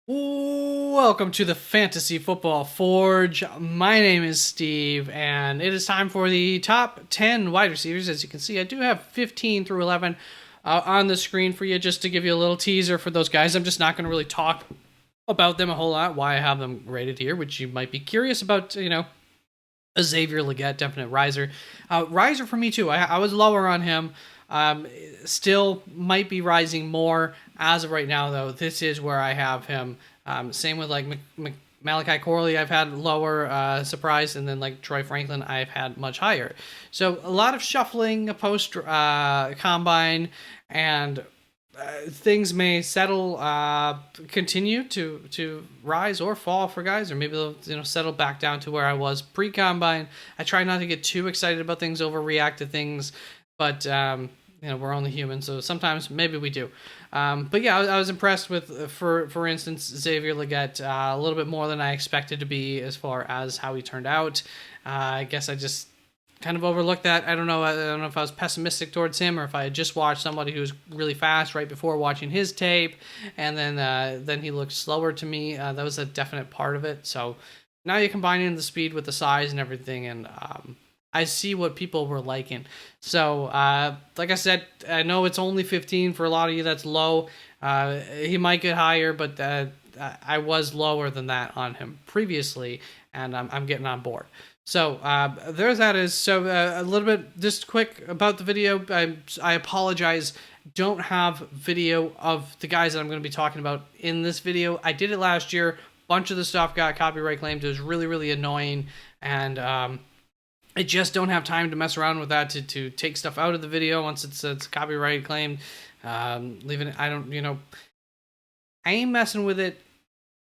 Welcome to the Fantasy Football Forge. My name is Steve, and it is time for the top 10 wide receivers. As you can see, I do have 15 through 11 on the screen for you, just to give you a little teaser for those guys. I'm just not going to really talk about them a whole lot, why I have them rated here, which you might be curious about, a Xavier Leggett, definite riser. Riser for me, too. I was lower on him. Still might be rising more as of right now, though. This is where I have him. Same with like Malachi Corley, I've had lower surprise, and then like Troy Franklin, I've had much higher. So a lot of shuffling post combine, and things may settle, continue to rise or fall for guys, or maybe they'll settle back down to where I was pre combine. I try not to get too excited about things, overreact to things. But, we're only human, so sometimes maybe we do. But yeah, I was impressed with, for instance, Xavier Leggett, a little bit more than I expected to be as far as how he turned out. I guess I just kind of overlooked that. I don't know if I was pessimistic towards him, or if I had just watched somebody who was really fast right before watching his tape, and then he looked slower to me. That was a definite part of it. So now you combine in the speed with the size and everything, and I see what people were liking. So, like I said, I know it's only 15 for a lot of you. That's low. He might get higher, but I was lower than that on him previously, and I'm getting on board. So, there's that. A little bit just quick about the video. I apologize. Don't have video of the guys that I'm going to be talking about in this video. I did it last year. Bunch of the stuff got copyright claimed. It was really, really annoying, and I just don't have time to mess around with that to take stuff out of the video once it's copyright claimed. Leaving it, I ain't messing with it.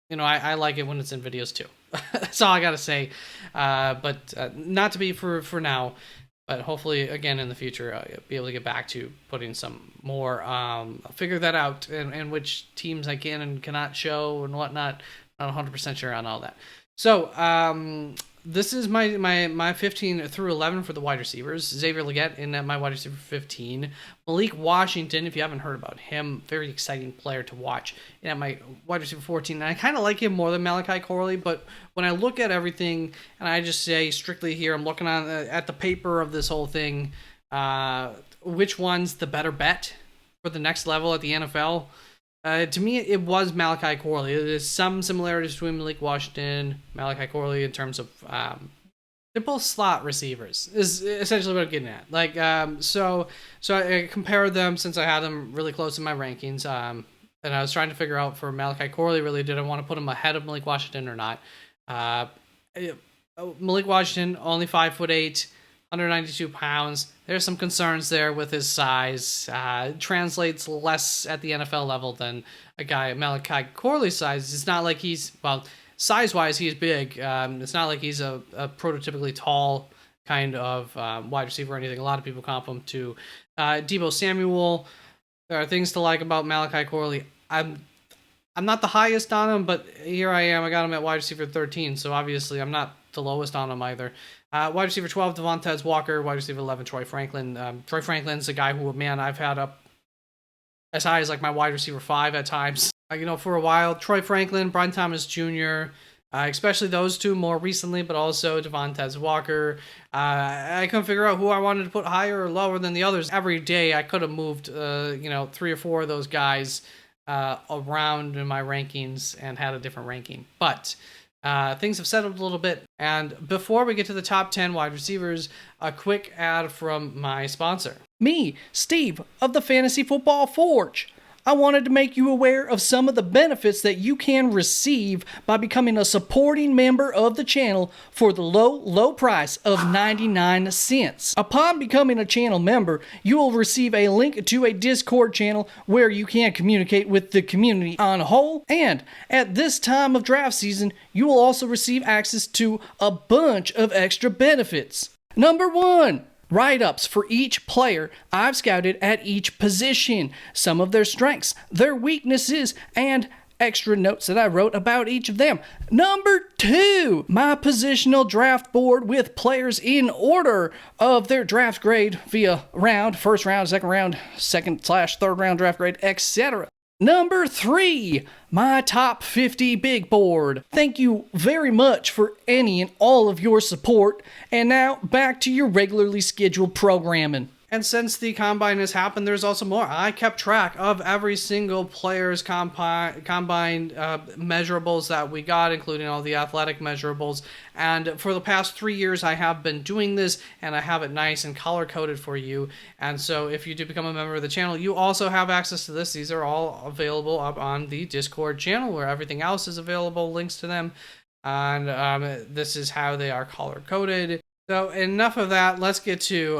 I like it when it's in videos too. That's all I gotta say. But not to be for now. But hopefully, again, in the future, I'll be able to get back to putting some more. I'll figure that out, and which teams I can and cannot show and whatnot. Not 100% sure on all that. So, this is my 15 through 11 for the wide receivers. Xavier Leggett in my wide receiver 15. Malik Washington, if you haven't heard about him, very exciting player to watch. And at my wide receiver 14, and I kind of like him more than Malachi Corley, but when I look at everything, and I just say strictly here, I'm looking at the paper of this whole thing, which one's the better bet for the next level at the NFL? To me, it was Malachi Corley. There's some similarities between Malik Washington, Malachi Corley in terms of they're both slot receivers. Is essentially what I'm getting at. So I compared them since I had them really close in my rankings. And I was trying to figure out for Malachi Corley, really, did I want to put him ahead of Malik Washington or not? Malik Washington, only 5'8", 192 pounds. There's some concerns there with his size. Translates less at the NFL level than a guy at Malachi Corley's size. It's not like size-wise, he's big. It's not like he's a prototypically tall kind of wide receiver or anything. A lot of people comp him to Deebo Samuel. There are things to like about Malachi Corley. I'm not the highest on him, but here I am. I got him at wide receiver 13, so obviously I'm not the lowest on him either. Wide receiver 12, Devontae Walker. Wide receiver 11, Troy Franklin. Troy Franklin's a guy who, man, I've had up as high as like my wide receiver 5 at times. For a while, Troy Franklin, Brian Thomas Jr., especially those two more recently, but also Devontae Walker. I couldn't figure out who I wanted to put higher or lower than the others. Every day I could have moved, 3 or 4 of those guys around in my rankings and had a different ranking. But things have settled a little bit. And before we get to the top 10 wide receivers, a quick ad from my sponsor. Me, Steve, of the Fantasy Football Forge. I wanted to make you aware of some of the benefits that you can receive by becoming a supporting member of the channel for the low price of 99 cents. Upon becoming a channel member, you will receive a link to a Discord channel where you can communicate with the community on whole, and at this time of draft season, you will also receive access to a bunch of extra benefits. Number 1. Write-ups for each player I've scouted at each position, some of their strengths, their weaknesses, and extra notes that I wrote about each of them. Number 2, my positional draft board with players in order of their draft grade via round, first round, second round, second/third round draft grade, etc. Number 3, my top 50 big board. Thank you very much for any and all of your support. And now back to your regularly scheduled programming. And since the combine has happened, there's also more. I kept track of every single player's combine measurables that we got, including all the athletic measurables. And for the past 3 years, I have been doing this, and I have it nice and color-coded for you. And so if you do become a member of the channel, you also have access to this. These are all available up on the Discord channel, where everything else is available, links to them. And this is how they are color-coded. So enough of that. Let's get to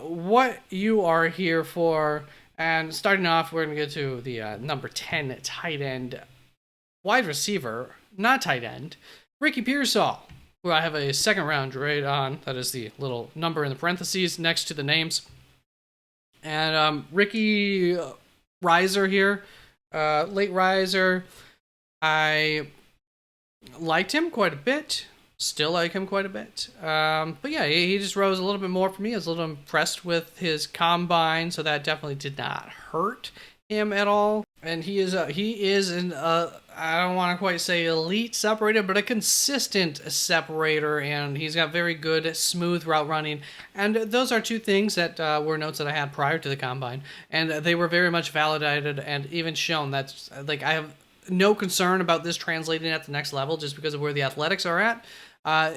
what you are here for. And starting off, we're going to get to the number 10 tight end, wide receiver, not tight end, Ricky Pearsall, who I have a second round grade on. That is the little number in the parentheses next to the names. And Ricky riser here, late riser. I liked him quite a bit. Still like him quite a bit. But yeah, he just rose a little bit more for me. I was a little impressed with his combine, so that definitely did not hurt him at all. And he is an I don't want to quite say elite separator, but a consistent separator, and he's got very good smooth route running. And those are two things that were notes that I had prior to the combine, and they were very much validated and even shown. That's like, I have no concern about this translating at the next level just because of where the athletics are at.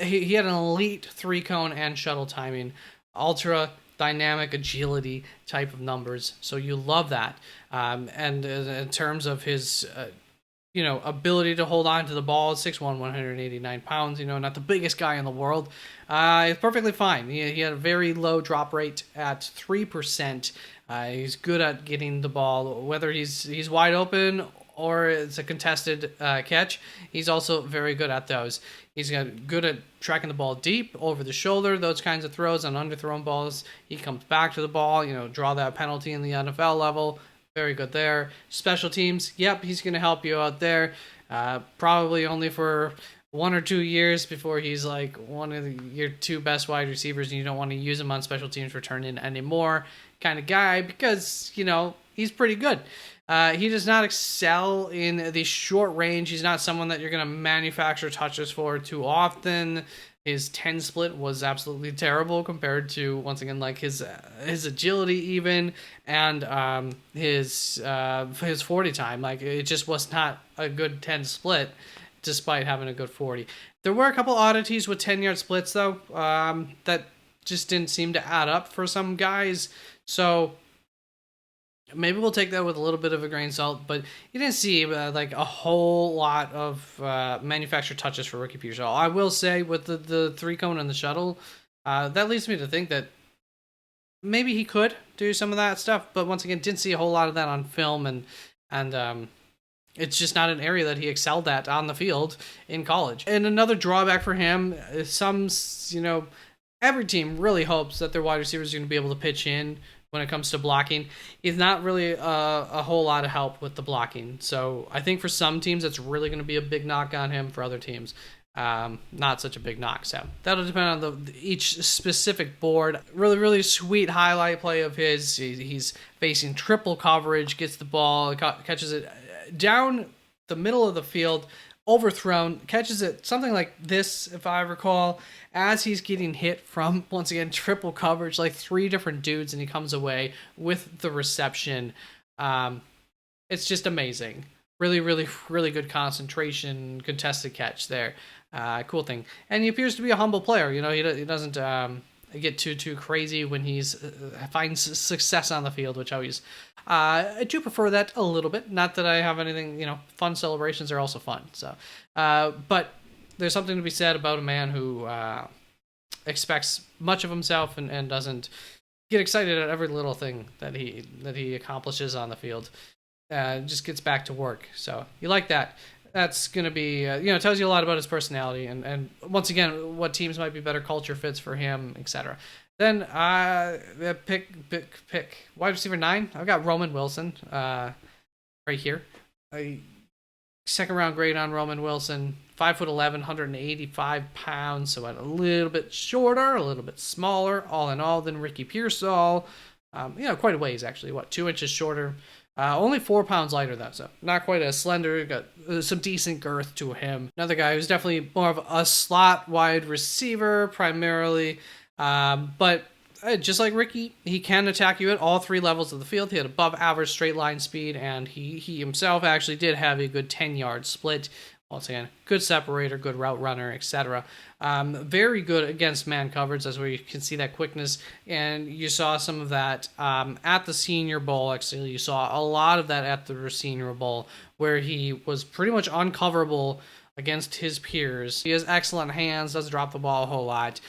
He had an elite 3-cone and shuttle timing, ultra dynamic agility type of numbers. So you love that. And in terms of his, ability to hold on to the ball, 6'1", 189 pounds, not the biggest guy in the world. It's perfectly fine. He had a very low drop rate at 3%. He's good at getting the ball, whether he's wide open or it's a contested catch. He's also very good at those. He's good at tracking the ball deep, over the shoulder, those kinds of throws on underthrown balls. He comes back to the ball, draw that penalty in the NFL level. Very good there. Special teams, yep, he's going to help you out there. Probably only for 1 or 2 years before he's like one of your 2 best wide receivers, and you don't want to use him on special teams returning anymore kind of guy because, he's pretty good. He does not excel in the short range. He's not someone that you're going to manufacture touches for too often. His 10 split was absolutely terrible compared to, once again, like his agility even, and his 40 time. Like, it just was not a good 10 split despite having a good 40. There were a couple oddities with 10-yard splits, though, that just didn't seem to add up for some guys. So maybe we'll take that with a little bit of a grain of salt, but you didn't see like a whole lot of manufactured touches for Ricky Pearsall. I will say with the 3-cone and the shuttle, that leads me to think that maybe he could do some of that stuff, but once again, didn't see a whole lot of that on film, and it's just not an area that he excelled at on the field in college. And another drawback for him is every team really hopes that their wide receivers are going to be able to pitch in when it comes to blocking. He's not really a whole lot of help with the blocking. So I think for some teams, it's really going to be a big knock on him. For other teams, not such a big knock. So that'll depend on each specific board. Really, really sweet highlight play of his. He's facing triple coverage, gets the ball, catches it down the middle of the field, overthrown, catches it something like this, if I recall, as he's getting hit from, once again, triple coverage, like 3 different dudes, and he comes away with the reception. It's just amazing. Really, really, really good concentration, contested catch there. Cool thing. And he appears to be a humble player. He doesn't get too crazy when he's finds success on the field, which always I do prefer that a little bit. Not that I have anything, fun celebrations are also fun. So, but there's something to be said about a man who expects much of himself and doesn't get excited at every little thing that he accomplishes on the field. Just gets back to work. So you like that. That's going to be, tells you a lot about his personality and once again, what teams might be better culture fits for him, etc. Then pick wide receiver 9. I've got Roman Wilson right here. A second round grade on Roman Wilson. 5'11", 185 pounds, so a little bit shorter, a little bit smaller, all in all, than Ricky Pearsall. Quite a ways actually. 2 inches shorter Only 4 pounds lighter, though, so not quite as slender. Got some decent girth to him. Another guy who's definitely more of a slot wide receiver, primarily. But just like Ricky, he can attack you at all 3 levels of the field. He had above average straight line speed, and he himself actually did have a good 10-yard split. Once again, good separator, good route runner, etc. Very good against man coverage. That's where you can see that quickness. And you saw some of that at the Senior Bowl. Actually, you saw a lot of that at the Senior Bowl, where he was pretty much uncoverable against his peers. He has excellent hands, doesn't drop the ball a whole lot.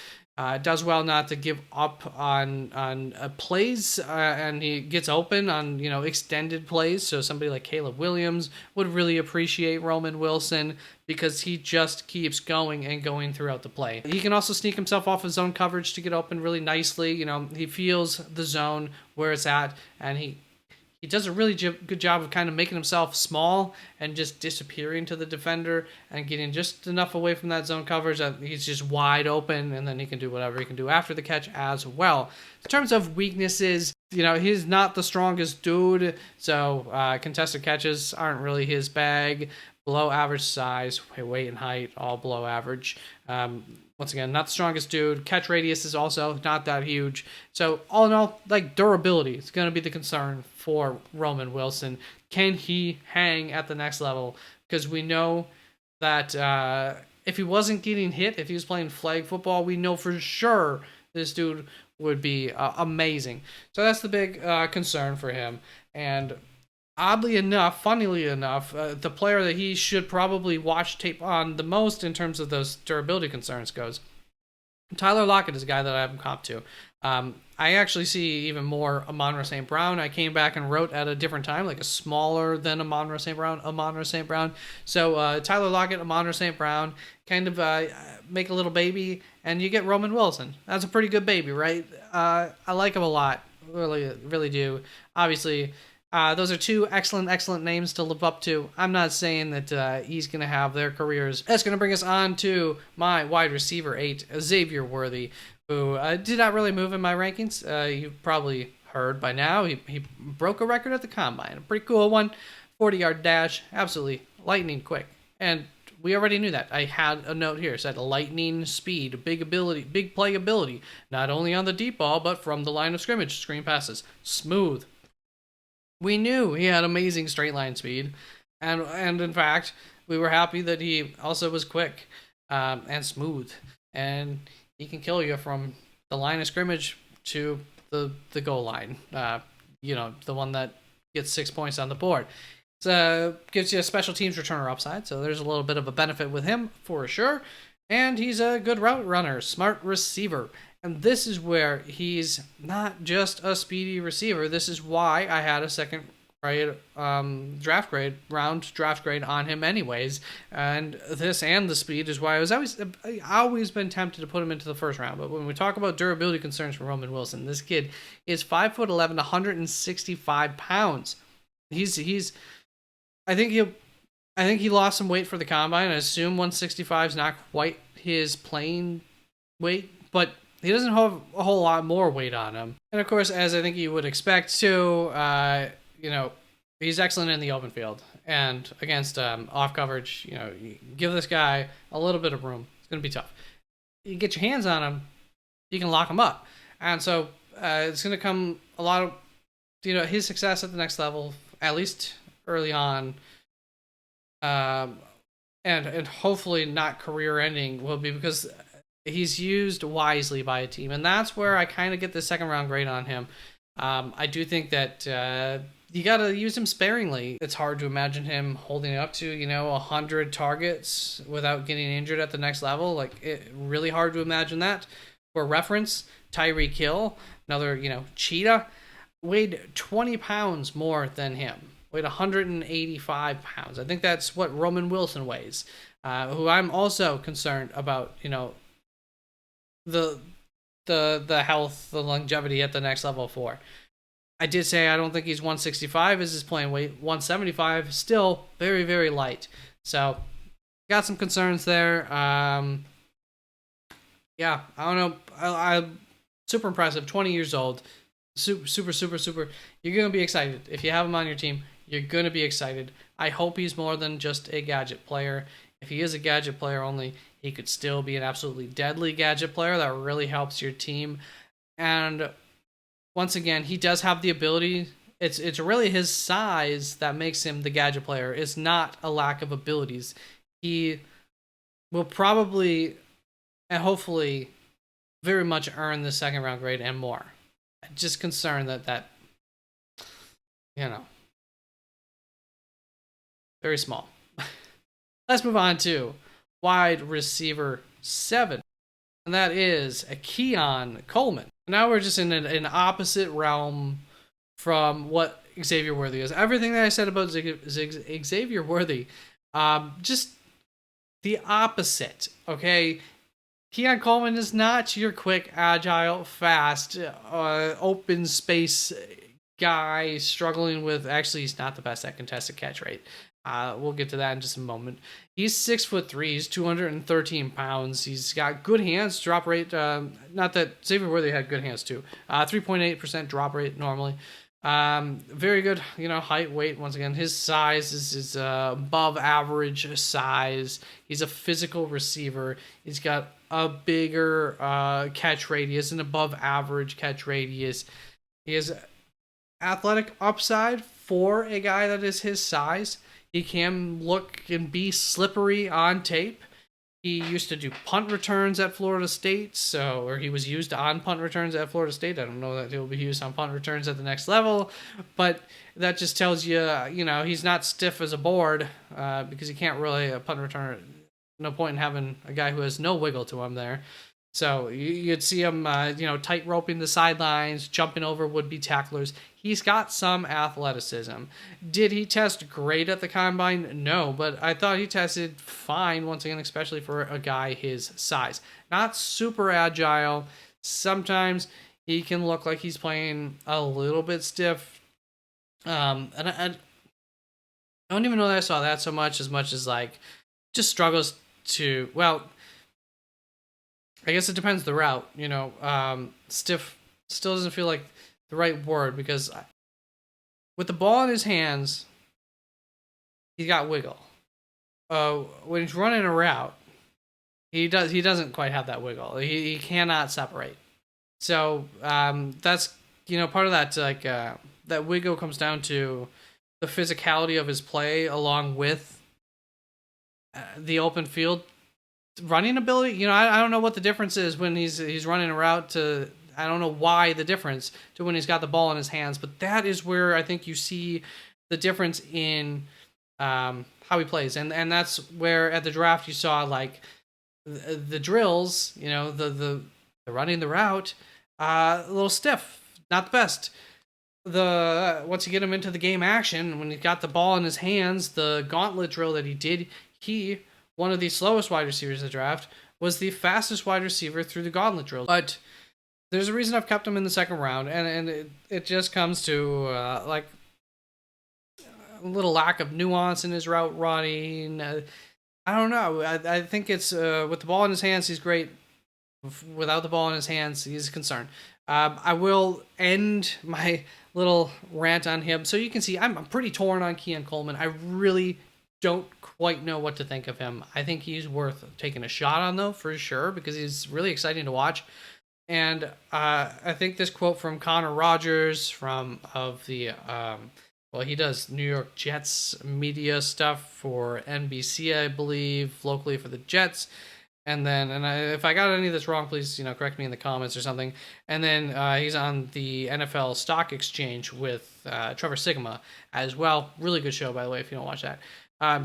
Does well not to give up on plays, and he gets open on extended plays. So somebody like Caleb Williams would really appreciate Roman Wilson because he just keeps going and going throughout the play. He can also sneak himself off of zone coverage to get open really nicely. He feels the zone where it's at, and he does a really good job of kind of making himself small and just disappearing to the defender and getting just enough away from that zone coverage that he's just wide open, and then he can do whatever he can do after the catch as well. In terms of weaknesses, he's not the strongest dude, so contested catches aren't really his bag. Below average size, weight and height, all below average. Once again, not the strongest dude. Catch radius is also not that huge. So all in all, durability is going to be the concern for Roman Wilson. Can he hang at the next level? Because we know that if he wasn't getting hit, if he was playing flag football, we know for sure this dude would be amazing. So that's the big concern for him. And oddly enough, funnily enough, the player that he should probably watch tape on the most in terms of those durability concerns goes, Tyler Lockett is a guy that I haven't comped to. I actually see even more Amon-Ra St. Brown. I came back and wrote at a different time, like a smaller than Amon-Ra St. Brown. So Tyler Lockett, Amon-Ra St. Brown, kind of make a little baby, and you get Roman Wilson. That's a pretty good baby, right? I like him a lot. Really, really do. Obviously, those are 2 excellent names to live up to. I'm not saying that he's going to have their careers. That's going to bring us on to my wide receiver 8, Xavier Worthy, who did not really move in my rankings. You've probably heard by now. He broke a record at the Combine. A pretty cool one. 40-yard dash. Absolutely lightning quick. And we already knew that. I had a note here. It said lightning speed, big ability, big playability. Not only on the deep ball, but from the line of scrimmage. Screen passes. Smooth. We knew he had amazing straight line speed, and in fact, we were happy that he also was quick and smooth, and he can kill you from the line of scrimmage to the goal line. The one that gets 6 points on the board. So gives you a special teams returner upside, so there's a little bit of a benefit with him for sure. And he's a good route runner, smart receiver. And this is where he's not just a speedy receiver. This is why I had a second grade round draft grade on him anyways. And this and the speed is why I always been tempted to put him into the first round. But when we talk about durability concerns for Roman Wilson, this kid is 5'11", 165 pounds. I think he lost some weight for the Combine. I assume 165 is not quite his playing weight, but he doesn't have a whole lot more weight on him. And of course, as I think you would expect too, he's excellent in the open field. And against off coverage, you give this guy a little bit of room. It's going to be tough. You get your hands on him, you can lock him up. And so it's going to come a lot of, his success at the next level, at least early on, and hopefully not career ending, will be because he's used wisely by a team, and that's where I kind of get the second round grade on him. I do think that you got to use him sparingly. It's hard to imagine him holding up to 100 targets without getting injured at the next level. Really hard to imagine that. For reference, Tyreek Hill, another cheetah, weighed 20 pounds more than him. Weighed 185 pounds. I think that's what Roman Wilson weighs, who I'm also concerned about, the health, the longevity at the next level for. I did say I don't think he's 165 is his playing weight. 175, still very, very light. So, got some concerns there. Yeah, I don't know. I'm super impressive. 20 years old. super. You're going to be excited. If you have him on your team, you're going to be excited. I hope he's more than just a gadget player. If he is a gadget player only, he could still be an absolutely deadly gadget player that really helps your team. And once again, he does have the ability. It's really his size that makes him the gadget player. It's not a lack of abilities. He will probably and hopefully very much earn the second round grade and more. Just concerned that very small. Let's move on to wide receiver 7, and that is a Keon Coleman. Now we're just in an opposite realm from what Xavier Worthy is. Everything that I said about Xavier Worthy, just the opposite. Okay, Keon Coleman is not your quick, agile, fast, open space guy struggling with. Actually, he's not the best at contested catch rate. We'll get to that in just a moment. He's 6'3". He's 213 pounds. He's got good hands. Drop rate. Not that Xavier Worthy had good hands too. 3.8% drop rate normally. Very good. Height, weight. Once again, his size is above average size. He's a physical receiver. He's got a bigger catch radius, an above average catch radius. He has athletic upside for a guy that is his size. He can look and be slippery on tape. He used to do punt returns at Florida State, or he was used on punt returns at Florida State. I don't know that he'll be used on punt returns at the next level, but that just tells you, he's not stiff as a board because he can't really punt return. No point in having a guy who has no wiggle to him there. So you'd see him, tight roping the sidelines, jumping over would-be tacklers. He's got some athleticism. Did he test great at the combine? No, but I thought he tested fine, once again, especially for a guy his size. Not super agile. Sometimes he can look like he's playing a little bit stiff. And I don't even know that I saw that so much as like just struggles to, well, I guess it depends the route, stiff still doesn't feel like the right word because with the ball in his hands, he's got wiggle. When he's running a route, he doesn't quite have that wiggle. He cannot separate. So that's part of that that wiggle comes down to the physicality of his play along with the open field running ability. I don't know what the difference is when he's running a route to. I don't know why the difference to when he's got the ball in his hands, but that is where I think you see the difference in how he plays, and that's where at the draft you saw like the drills, the running the route, a little stiff, not the best. Once you get him into the game action, when he got the ball in his hands, the gauntlet drill that he did, one of the slowest wide receivers in the draft, was the fastest wide receiver through the gauntlet drill. But there's a reason I've kept him in the second round, and it just comes to like a little lack of nuance in his route running. I don't know. I think it's with the ball in his hands, he's great. Without the ball in his hands, he's a concern. I will end my little rant on him. So you can see I'm pretty torn on Keon Coleman. I really don't quite know what to think of him. I think he's worth taking a shot on, though, for sure, because he's really exciting to watch. And I think this quote from Connor Rogers he does New York Jets media stuff for NBC, I believe, locally for the Jets. And then, if I got any of this wrong, please, correct me in the comments or something. And then he's on the NFL Stock Exchange with Trevor Sigma as well. Really good show, by the way, if you don't watch that.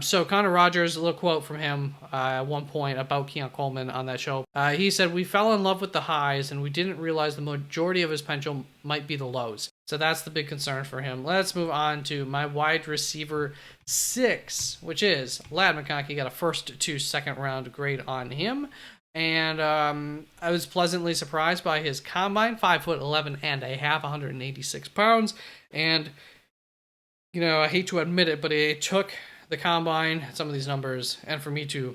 So Connor Rogers, a little quote from him at one point about Keon Coleman on that show. He said, "We fell in love with the highs and we didn't realize the majority of his potential might be the lows." So that's the big concern for him. Let's move on to my wide receiver 6, which is Lad McConkey. Got a first to second round grade on him. And I was pleasantly surprised by his combine, 5'11" and a half, 186 pounds. And, I hate to admit it, but it took the combine, some of these numbers, and for me to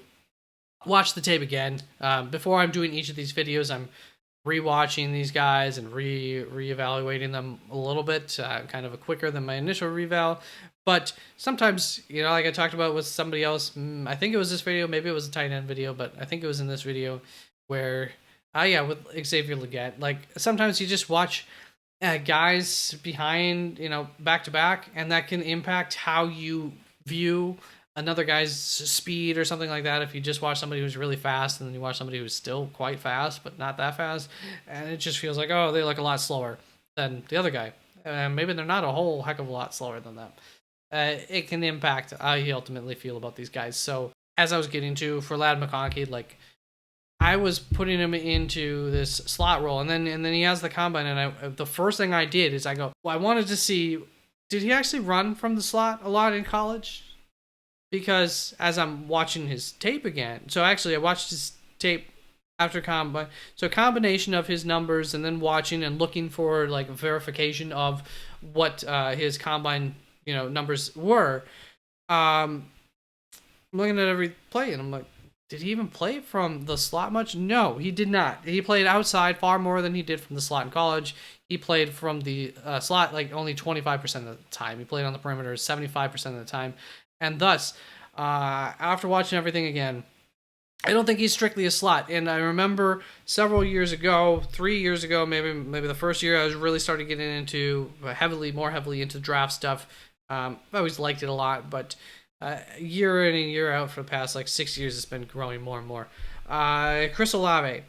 watch the tape again. Before I'm doing each of these videos, I'm rewatching these guys and reevaluating them a little bit, kind of quicker than my initial reval. But sometimes, like I talked about with somebody else, I think it was this video, maybe it was a tight end video, but I think it was in this video where, with Xavier Leggett, like sometimes you just watch guys behind, back to back, and that can impact how you view another guy's speed or something like that. If you just watch somebody who's really fast and then you watch somebody who's still quite fast but not that fast, and it just feels like, oh, they look a lot slower than the other guy, and maybe they're not a whole heck of a lot slower than them. It can impact how you ultimately feel about these guys. So as I was getting to, for Lad McConkey, like I was putting him into this slot role, and then he has the combine, and the first thing I did is I go, well, I wanted to see, did he actually run from the slot a lot in college? Because as I'm watching his tape again, so actually I watched his tape after combine, so a combination of his numbers and then watching and looking for like verification of what his combine numbers were. I'm looking at every play and I'm like, did he even play from the slot much? No, he did not. He played outside far more than he did from the slot in college. He played from the slot like only 25% of the time. He played on the perimeter 75% of the time. And thus, after watching everything again, I don't think he's strictly a slot. And I remember several years ago, 3 years ago, maybe the first year, I was really starting getting into more heavily into draft stuff. I always liked it a lot, but year in and year out for the past like 6 years, it's been growing more and more. Chryst Olave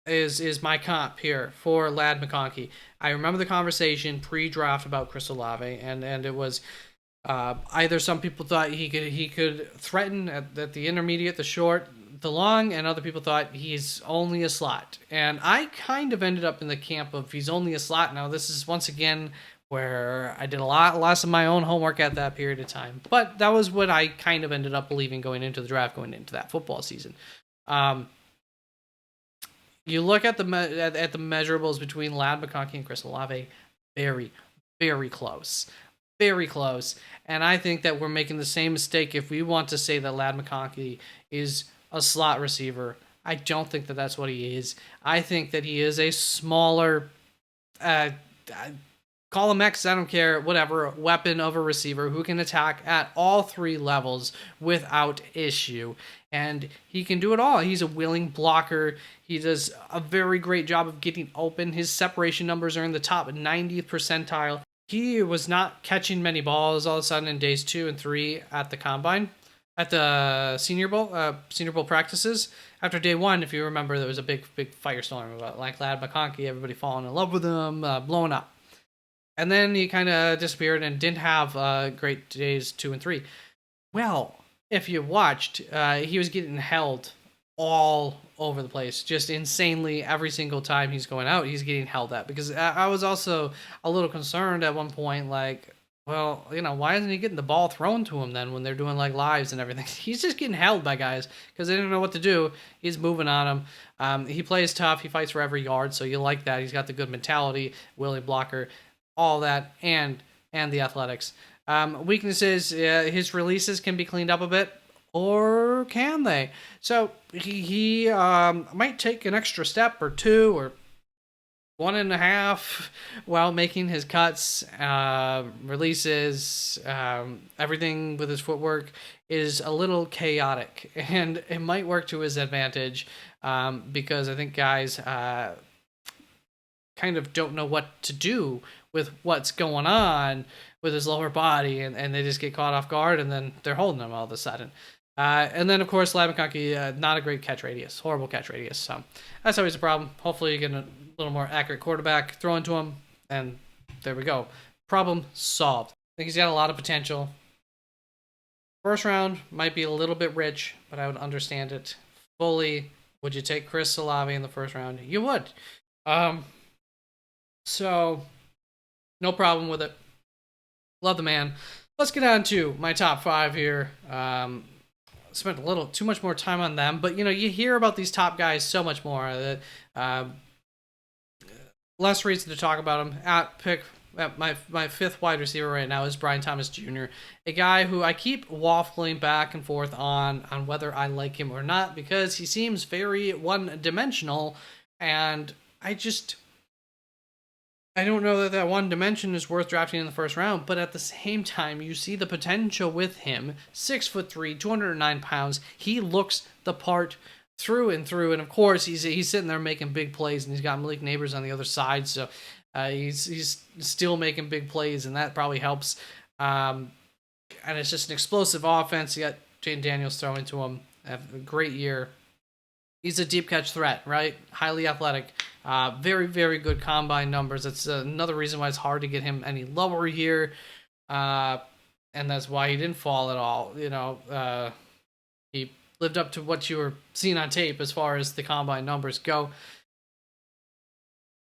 is my comp here for Lad McConkey. I remember the conversation pre-draft about Chryst Olave, and it was either some people thought he could threaten at the intermediate, the short, the long, and other people thought he's only a slot. And I kind of ended up in the camp of he's only a slot. Now this is once again where I did a lot less of my own homework at that period of time, but that was what I kind of ended up believing going into the draft, going into that football season. You look at the measurables between Lad McConkey and Chryst Olave, very, very close. Very close. And I think that we're making the same mistake if we want to say that Lad McConkey is a slot receiver. I don't think that that's what he is. I think that he is a smaller, call him X, I don't care, whatever, weapon of a receiver who can attack at all three levels without issue. And he can do it all. He's a willing blocker. He does a very great job of getting open. His separation numbers are in the top 90th percentile. He was not catching many balls all of a sudden in days 2 and 3 at the combine, at the Senior Bowl practices. After day 1, if you remember, there was a big firestorm about like Lad McConkey, everybody falling in love with him, blowing up. And then he kind of disappeared and didn't have great days 2 and 3. Well, if you watched, he was getting held all over the place, just insanely. Every single time he's going out, he's getting held at. Because I was also a little concerned at one point, like, well, why isn't he getting the ball thrown to him then when they're doing like lives and everything? He's just getting held by guys because they didn't know what to do. He's moving on him. He plays tough. He fights for every yard, so you like that. He's got the good mentality, willing blocker, all that, and the athletics. Weaknesses, his releases can be cleaned up a bit. Or can they? So he might take an extra step or 2 or 1.5 while making his cuts, releases, everything with his footwork is a little chaotic, and it might work to his advantage because I think guys kind of don't know what to do with what's going on with his lower body, and they just get caught off guard, and then they're holding him all of a sudden. And then, of course, Lad McConkey, not a great catch radius. Horrible catch radius. So that's always a problem. Hopefully you get a little more accurate quarterback thrown to him, and there we go. Problem solved. I think he's got a lot of potential. First round might be a little bit rich, but I would understand it fully. Would you take Chryst Olave in the first round? You would. So, no problem with it. Love the man. Let's get on to my top 5 here. Spent a little too much more time on them, but you hear about these top guys so much more that less reason to talk about them. My 5th wide receiver right now is Brian Thomas Jr., a guy who I keep waffling back and forth on whether I like him or not because he seems very one-dimensional, and I don't know that one dimension is worth drafting in the first round, but at the same time, you see the potential with him. 6'3", 209 pounds. He looks the part through and through, and of course, he's sitting there making big plays, and he's got Malik Neighbors on the other side, so he's still making big plays, and that probably helps. And it's just an explosive offense. You got Jaden Daniels throwing to him. Have a great year. He's a deep catch threat, right? Highly athletic. Very, very good combine numbers. That's another reason why it's hard to get him any lower here. And that's why he didn't fall at all. He lived up to what you were seeing on tape as far as the combine numbers go.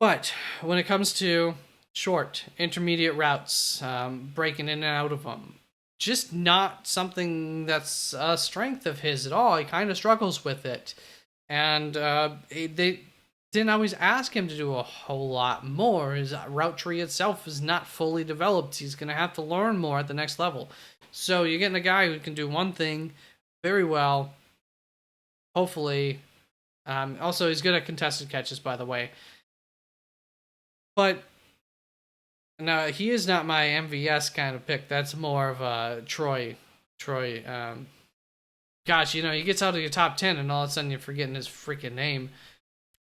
But when it comes to short, intermediate routes, breaking in and out of them, just not something that's a strength of his at all. He kind of struggles with it. And they didn't always ask him to do a whole lot more. His route tree itself is not fully developed. He's going to have to learn more at the next level. So you're getting a guy who can do one thing very well, hopefully. Also, he's good at contested catches, by the way. But no, he is not my MVS kind of pick. That's more of a Troy. Gosh, he gets out of your top 10 and all of a sudden you're forgetting his freaking name.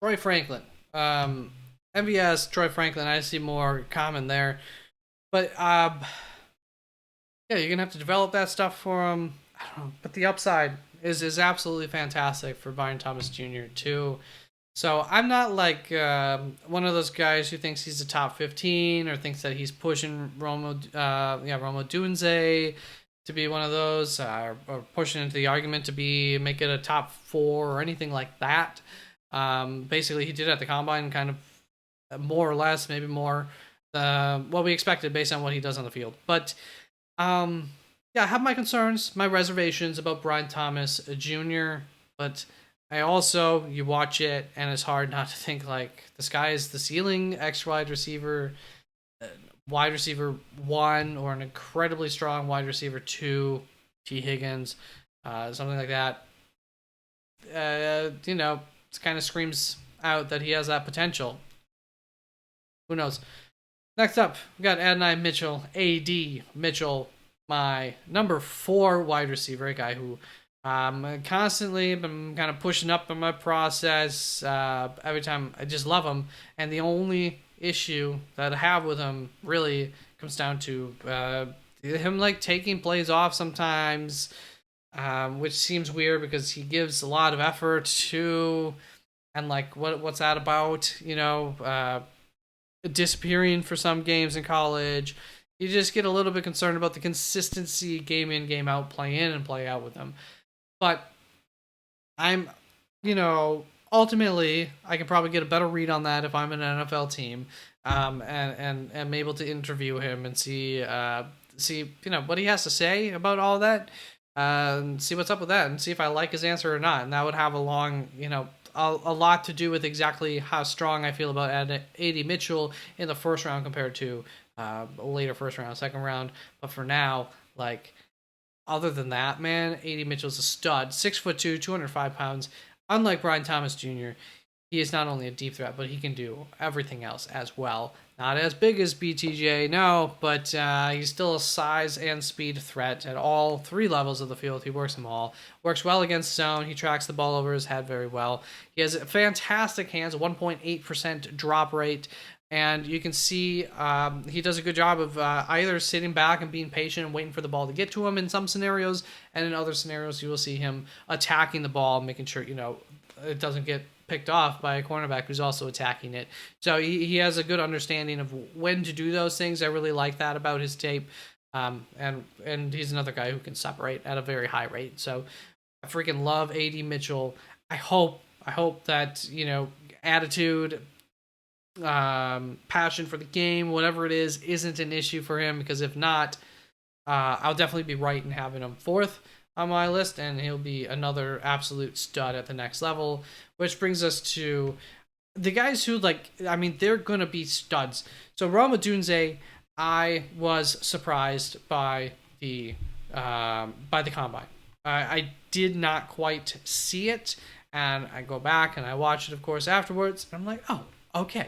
Troy Franklin. MVS, Troy Franklin, I see more common there. But, yeah, you're going to have to develop that stuff for him. I don't know. But the upside is absolutely fantastic for Brian Thomas Jr., too. So I'm not like one of those guys who thinks he's a top 15 or thinks that he's pushing Roma Dunze to be one of those, or pushing into the argument to make it a top 4 or anything like that. Basically, he did at the combine kind of more or less, maybe more, what we expected based on what he does on the field. But yeah, I have my concerns, my reservations about Brian Thomas Jr., but I also, you watch it, and it's hard not to think like the sky is the ceiling, wide receiver 1, or an incredibly strong wide receiver 2, T. Higgins, something like that. It kind of screams out that he has that potential. Who knows? Next up, we got Adonai Mitchell, A.D. Mitchell, my number 4 wide receiver, a guy who constantly been kind of pushing up in my process. Every time I just love him, and the only issue that I have with him really comes down to him like taking plays off sometimes, which seems weird because he gives a lot of effort to, and like what's that about? Disappearing for some games in college. You just get a little bit concerned about the consistency, game in, game out, play in and play out with them. But I'm, ultimately, I can probably get a better read on that if I'm an NFL team, and am able to interview him and see what he has to say about all that, and see what's up with that, and see if I like his answer or not. And that would have a lot to do with exactly how strong I feel about A.D. Mitchell in the first round compared to a later first round, second round. But for now, other than that, man, A.D. Mitchell's a stud. 6'2", 205 pounds. Unlike Brian Thomas Jr., he is not only a deep threat, but he can do everything else as well. Not as big as BTJ, no, but he's still a size and speed threat at all 3 levels of the field. He works them all. Works well against zone. He tracks the ball over his head very well. He has fantastic hands, 1.8% drop rate. And you can see he does a good job of either sitting back and being patient and waiting for the ball to get to him in some scenarios, and in other scenarios you will see him attacking the ball, making sure it doesn't get picked off by a cornerback who's also attacking it. So he has a good understanding of when to do those things. I really like that about his tape, and he's another guy who can separate at a very high rate. So I freaking love A.D. Mitchell. I hope that attitude, passion for the game, whatever it is, isn't an issue for him, because if not, I'll definitely be right in having him 4th on my list, and he'll be another absolute stud at the next level. Which brings us to the guys who they're gonna be studs. So Roma Dunze, I was surprised by the combine. I did not quite see it, and I go back and I watch it, of course, afterwards, and I'm like, oh, okay,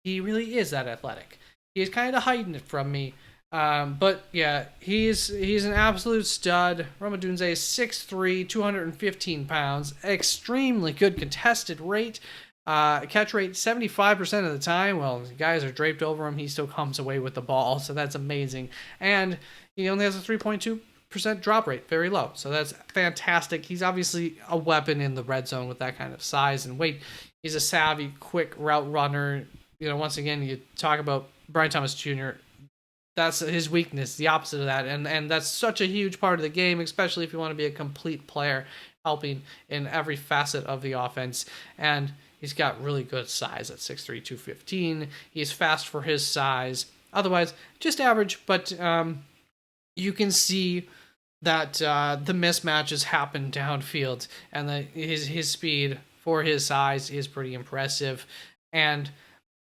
he really is that athletic. He's kind of hiding it from me. But yeah, he's an absolute stud. Rome Odunze is 6'3", 215 pounds. Extremely good contested rate. Catch rate 75% of the time. Well, guys are draped over him. He still comes away with the ball, so that's amazing. And he only has a 3.2% drop rate, very low. So that's fantastic. He's obviously a weapon in the red zone with that kind of size and weight. He's a savvy, quick route runner. Once again, you talk about Brian Thomas Jr., that's his weakness, the opposite of that. And that's such a huge part of the game, especially if you want to be a complete player, helping in every facet of the offense. And he's got really good size at 6'3", 215. He's fast for his size. Otherwise, just average, but you can see that the mismatches happen downfield, and his speed for his size is pretty impressive. And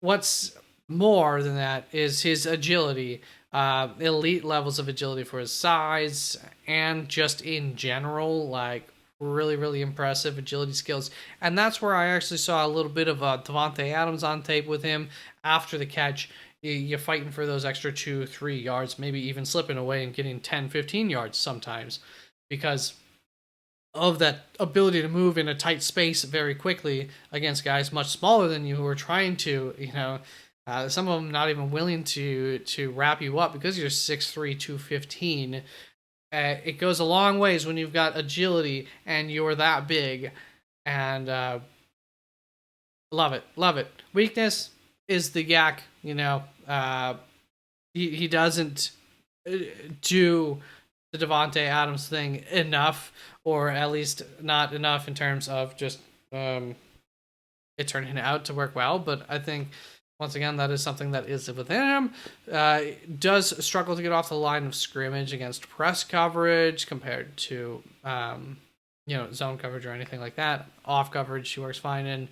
what's more than that is his agility, elite levels of agility for his size, and just in general, like really, really impressive agility skills. And that's where I actually saw a little bit of Davante Adams on tape with him after the catch. You're fighting for those extra 2-3 yards, maybe even slipping away and getting 10-15 yards sometimes, because of that ability to move in a tight space very quickly against guys much smaller than you who are trying to, some of them not even willing to wrap you up because you're 6'3", 215. It goes a long ways when you've got agility and you're that big. And love it. Weakness is the yak. He doesn't do the Davante Adams thing enough, or at least not enough in terms of just it turning out to work well. But I think, once again, that is something that is within him. Does struggle to get off the line of scrimmage against press coverage compared to zone coverage or anything like that. Off coverage, he works fine in.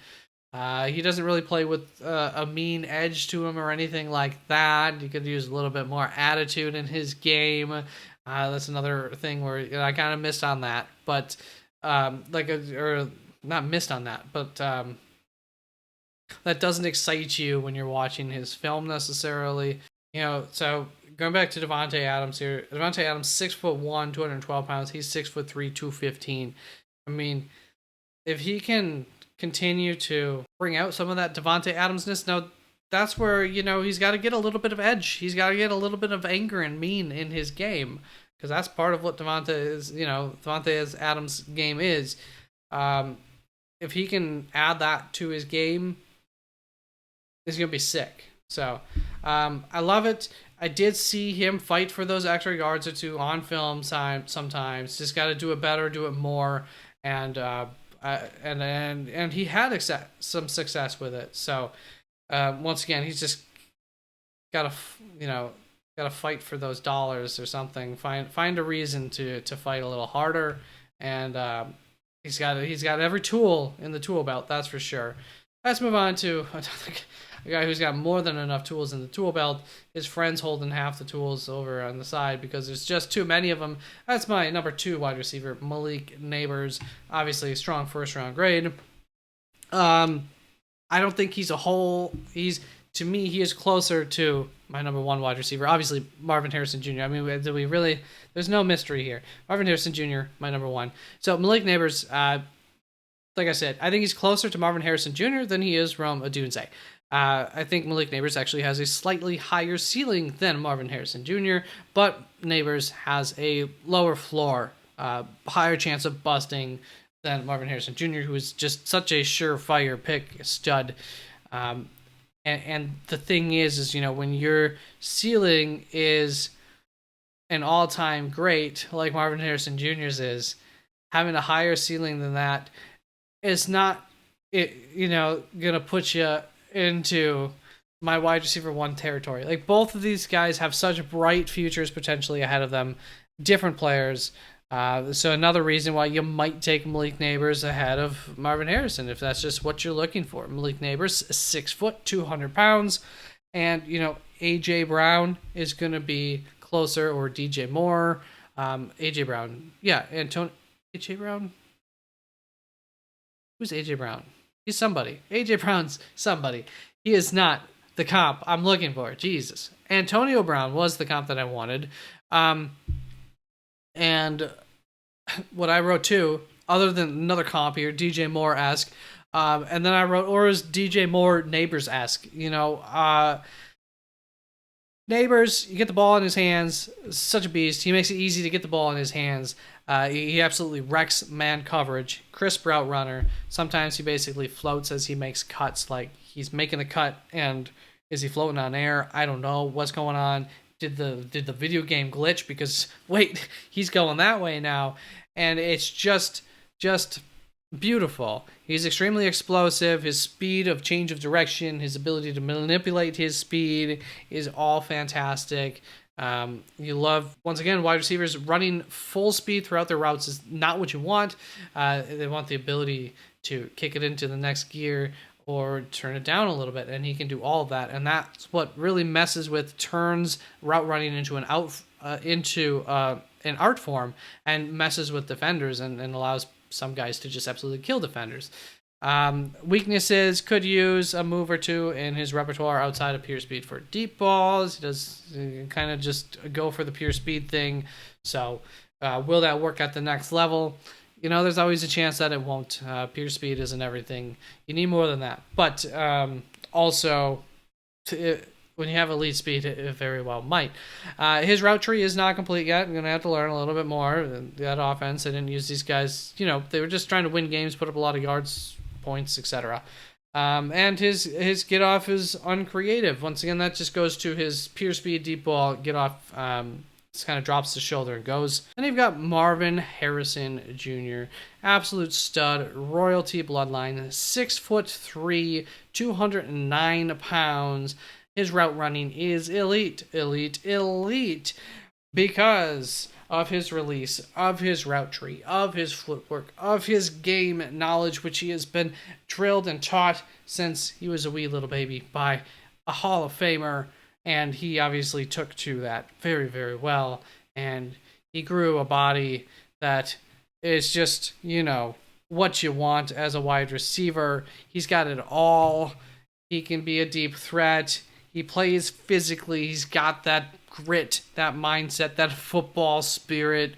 He doesn't really play with a mean edge to him or anything like that. He could use a little bit more attitude in his game. That's another thing where I kind of missed on that, but or not missed on that, but that doesn't excite you when you're watching his film necessarily. So going back to Davante Adams here, Davante Adams 6'1", 212 pounds. He's 6'3", 215. I mean, if he can continue to bring out some of that Davante Adamsness, now that's where, he's got to get a little bit of edge. He's got to get a little bit of anger and mean in his game, because that's part of what Davante Adams' game is. If he can add that to his game, he's going to be sick. So I love it. I did see him fight for those extra yards or two on film sometimes. Just got to do it better, do it more, and he had some success with it. So once again, he's just got to fight for those dollars or something. Find a reason to fight a little harder, and he's got every tool in the tool belt. That's for sure. Let's move on to a guy who's got more than enough tools in the tool belt. His friend's holding half the tools over on the side because there's just too many of them. That's my number 2 wide receiver, Malik Neighbors. Obviously, a strong first-round grade. I don't think he's a whole. To me, he is closer to my number 1 wide receiver. Obviously, Marvin Harrison Jr. I mean, there's no mystery here. Marvin Harrison Jr., my number 1. So Malik Neighbors, like I said, I think he's closer to Marvin Harrison Jr. than he is Rome Odunze. I think Malik Neighbors actually has a slightly higher ceiling than Marvin Harrison Jr., but Neighbors has a lower floor, higher chance of busting than Marvin Harrison Jr., who is just such a surefire pick, stud. And the thing is when your ceiling is an all-time great, like Marvin Harrison Jr.'s is, having a higher ceiling than that is not, gonna put you into my wide receiver 1 territory. Like, both of these guys have such bright futures potentially ahead of them, different players. So another reason why you might take Malik Neighbors ahead of Marvin Harrison, if that's just what you're looking for. Malik Neighbors, 6 foot, 200 pounds. And, A.J. Brown is going to be closer, or DJ Moore. A.J. Brown. Yeah, A.J. Brown? Who's A.J. Brown? He's somebody. A.J. Brown's somebody. He is not the comp I'm looking for. Jesus. Antonio Brown was the comp that I wanted. And what I wrote too, other than another comp here, DJ Moore-esque, and then I wrote, or is DJ Moore Neighbors-esque? Neighbors, you get the ball in his hands, such a beast. He makes it easy to get the ball in his hands. He absolutely wrecks man coverage. Crisp route runner. Sometimes he basically floats as he makes cuts, like he's making the cut, and is he floating on air? I don't know what's going on. Did the video game glitch? Because wait, he's going that way now, and it's just beautiful. He's extremely explosive. His speed of change of direction, his ability to manipulate his speed is all fantastic. You love, once again, wide receivers running full speed throughout their routes is not what you want. They want the ability to kick it into the next gear or turn it down a little bit, and he can do all of that. And that's what really messes with, turns route running into an art form, and messes with defenders and allows some guys to just absolutely kill defenders. Weaknesses, could use a move or two in his repertoire outside of pure speed for deep balls. He does kind of just go for the pure speed thing. So will that work at the next level? There's always a chance that it won't. Pure speed isn't everything. You need more than that. But also, when you have elite speed, it very well might. His route tree is not complete yet. I'm going to have to learn a little bit more. That offense, I didn't use these guys. They were just trying to win games, put up a lot of yards, points, etc. And his get off is uncreative. Once again, that just goes to his pure speed, deep ball, get off. Just kind of drops the shoulder and goes. And you've got Marvin Harrison Jr., absolute stud, royalty bloodline, 6'3", 209 pounds. His route running is elite because of his release, of his route tree, of his footwork, of his game knowledge, which he has been drilled and taught since he was a wee little baby by a Hall of Famer. And he obviously took to that very, very well. And he grew a body that is just, what you want as a wide receiver. He's got it all. He can be a deep threat. He plays physically. He's got that grit, that mindset, that football spirit.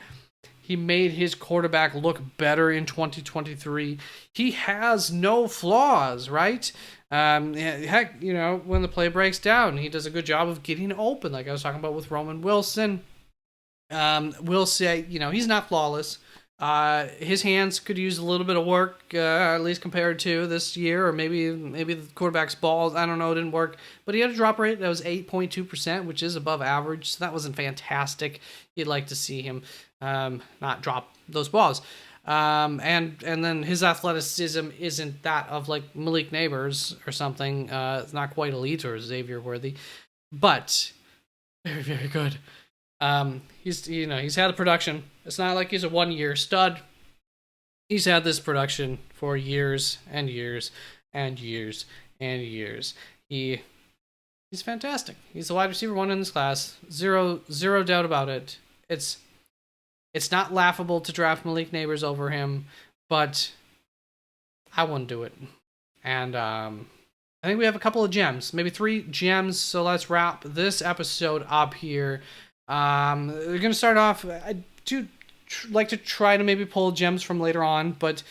He made his quarterback look better in 2023. He has no flaws, right? Heck, when the play breaks down, he does a good job of getting open, like I was talking about with Roman Wilson. We'll say, he's not flawless. His hands could use a little bit of work, at least compared to this year, or maybe the quarterback's balls, I don't know, didn't work. But he had a drop rate that was 8.2%, which is above average, so that wasn't fantastic. You'd like to see him not drop those balls. And then his athleticism isn't that of like Malik Neighbors or something. It's not quite elite or Xavier worthy, but very, very good. He's had a production. It's not like he's a 1-year stud. He's had this production for years and years and years and years. He's fantastic. He's the wide receiver 1 in this class. Zero doubt about it. It's not laughable to draft Malik Neighbors over him, but I wouldn't do it. And I think we have a couple of gems, maybe 3 gems. So let's wrap this episode up here. We're going to start off. I do like to try to maybe pull gems from later on, but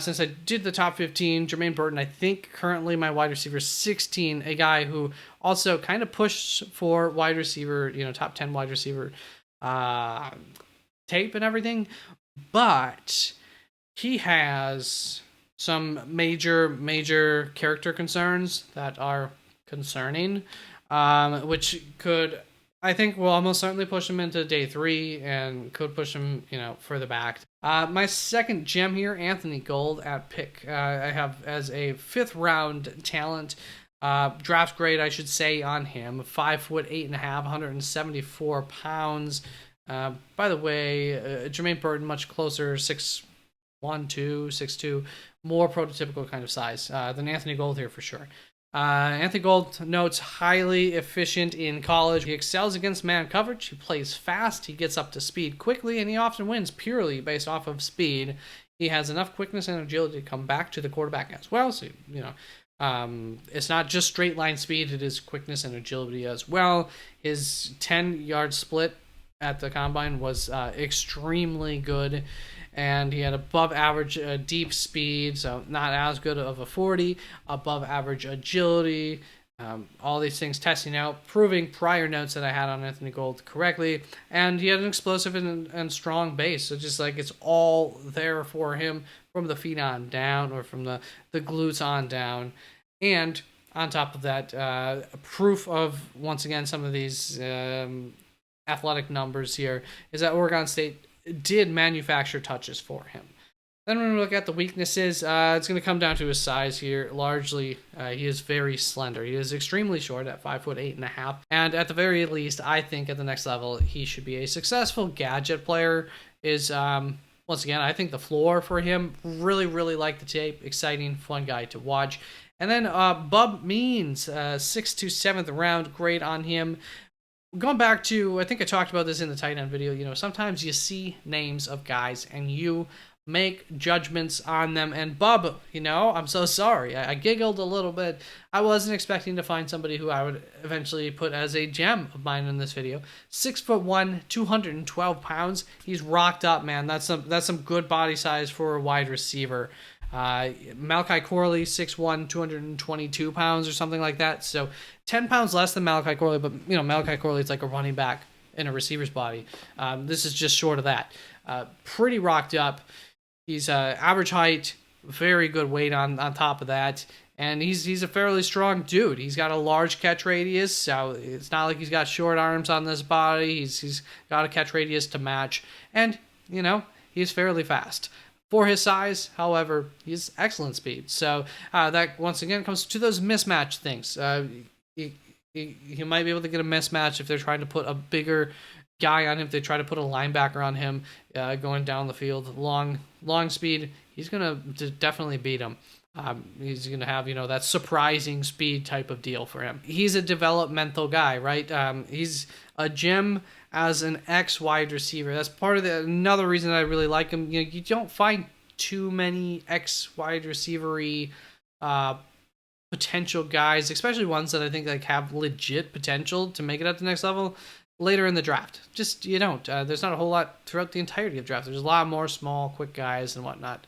since I did the top 15, Jermaine Burton, I think currently my wide receiver 16, a guy who also kind of pushed for wide receiver, top 10 wide receiver tape and everything, but he has some major character concerns that are concerning, which could, I think, will almost certainly push him into day 3 and could push him, further back. My second gem here, Anthony Gold at pick. I have as a 5th round talent. Draft grade, I should say, on him. 5'8.5", 174 pounds. By the way, Jermaine Burton, much closer, 6'1", 6'2", more prototypical kind of size than Anthony Gold here for sure. Anthony Gold notes highly efficient in college. He excels against man coverage. He plays fast. He gets up to speed quickly, and he often wins purely based off of speed. He has enough quickness and agility to come back to the quarterback as well. So, It's not just straight line speed, it is quickness and agility as well. His 10-yard split at the combine was extremely good, and he had above average deep speed, so not as good of a 40, above average agility. All these things testing out, proving prior notes that I had on Anthony Gold correctly, and he had an explosive and strong base, so just like it's all there for him from the feet on down, or from the glutes on down. And on top of that, proof of, once again, some of these athletic numbers here is that Oregon State did manufacture touches for him. Then when we look at the weaknesses, it's going to come down to his size here. Largely, he is very slender. He is extremely short at 5'8.5", and at the very least, I think at the next level, he should be a successful gadget player. Is once again, I think the floor for him. Really, really like the tape. Exciting, fun guy to watch. And then Bub Means, 6th to 7th round grade on him. Going back to, I think I talked about this in the tight end video. You know, sometimes you see names of guys and you make judgments on them, and Bub, you know, I'm so sorry. I giggled a little bit. I wasn't expecting to find somebody who I would eventually put as a gem of mine in this video. 6'1", 212 pounds. He's rocked up, man. That's some good body size for a wide receiver. Malachi Corley, 6'1", 222 pounds or something like that. So 10 pounds less than Malachi Corley, but you know, Malachi Corley is like a running back in a receiver's body. This is just short of that. Pretty rocked up. He's average height, very good weight on top of that, and he's a fairly strong dude. He's got a large catch radius, so it's not like he's got short arms on this body. He's got a catch radius to match, and you know, he's fairly fast. For his size, however, he has excellent speed. So that, once again, comes to those mismatch things. He might be able to get a mismatch if they're trying to put a bigger guy on him. If they try to put a linebacker on him going down the field. Long speed, he's going to definitely beat him. He's going to have, you know, that surprising speed type of deal for him. He's a developmental guy, right? He's a gem as an ex-wide receiver. That's part of another reason I really like him. You know, you don't find too many ex-wide receiver-y potential guys, especially ones that I think like have legit potential to make it up to the next level later in the draft. Just, you don't. There's not a whole lot throughout the entirety of the draft. There's a lot more small, quick guys and whatnot.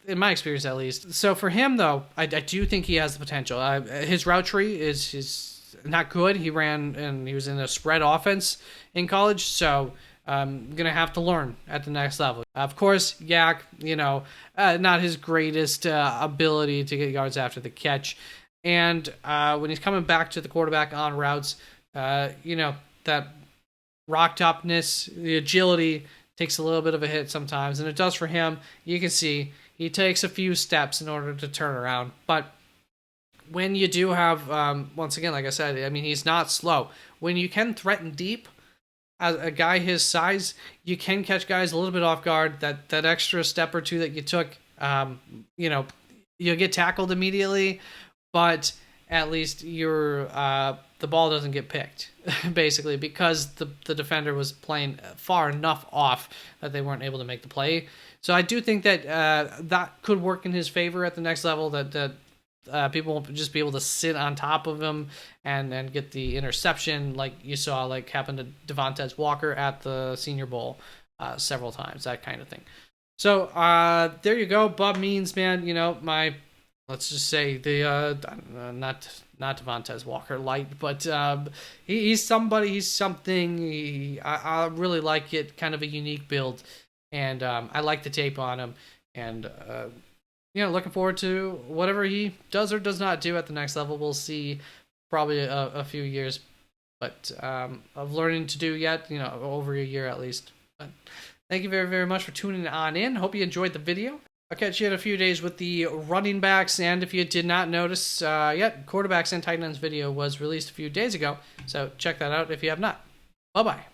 In my experience, at least. So for him, though, I do think he has the potential. His route tree is not good. He was in a spread offense in college, so I'm going to have to learn at the next level. Of course, Yak, you know, not his greatest ability to get yards after the catch. And when he's coming back to the quarterback on routes, you know, that rocked upness, the agility takes a little bit of a hit sometimes, and it does for him. You can see he takes a few steps in order to turn around. But when you do have, once again, like I said, I mean, he's not slow. When you can threaten deep, as a guy his size, you can catch guys a little bit off guard. That extra step or two that you took, you know, you'll get tackled immediately, but at least the ball doesn't get picked, basically, because the defender was playing far enough off that they weren't able to make the play. So I do think that that could work in his favor at the next level, that people won't just be able to sit on top of him and get the interception like you saw like happen to Devontae Walker at the Senior Bowl several times, that kind of thing. So there you go. Bub Means, man, you know, let's just say the not Devontae Walker light, but he's somebody, he's something. I really like it, kind of a unique build, and I like the tape on him, and you know, looking forward to whatever he does or does not do at the next level. We'll see, probably a few years, but of learning to do yet, you know, over a year at least. But thank you very, very much for tuning on in. Hope you enjoyed the video. I'll catch you in a few days with the running backs, and if you did not notice yet, quarterbacks and tight ends video was released a few days ago, so check that out if you have not. Bye-bye.